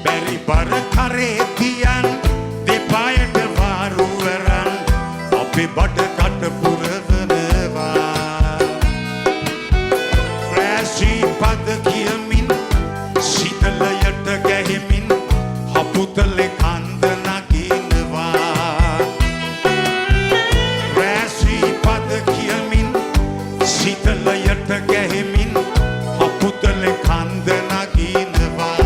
බැරි බර කරේ තියන් දෙපායට වාරු වරන් අපේ බඩ කට පුරවනවා රැසී පද කියමින් සිතලයට ගැහෙමින් හපුතලේ කන්ද නගිනවා රැසී පද කියමින් සිතලයට ගැහෙමින් හපුතලේ කන්ද නගිනවා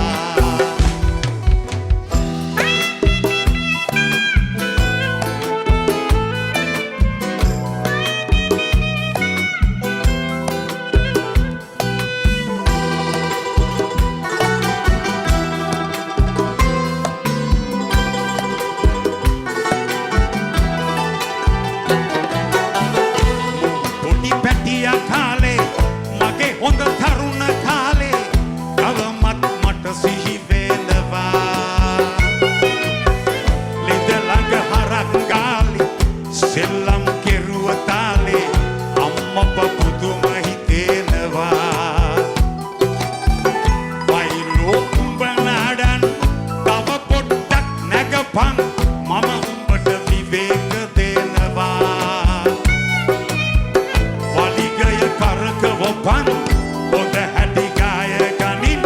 කාලේ මගේ හොඳ තරුණ කාලේ තවමත් මට සිහි වෙනවා ලෙඩ ළඟ හරක් ගාලේ සෙල්ලම් කෙරුව තාලේ අම්මා පුදුම හිතෙනවා වයිලෝ උඹ නාඩන් තව පොඩ්ඩක් නැගපන් මම උඹට විවේක දෙනවා කරකවපන් හොඳ හැටි ගාය ගනින්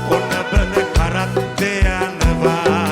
ඔන්න බල කරත් යනවා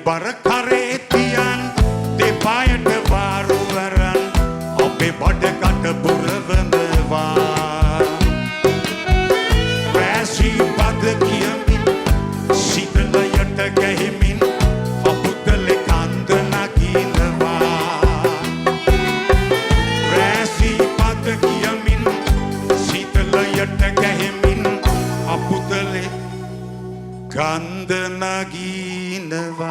බර කරේ තියන් දෙපායට වාරු වරන් අපේ බඩ කට පුරවනවා රැසී පද කියමින් සිතලයට ගැහෙමින් හපුතලේ කන්ද නගිනවා රැසී පද කියමින් සිතලයට ගැහෙමින් හපුතලේ කන්ද නගිනවා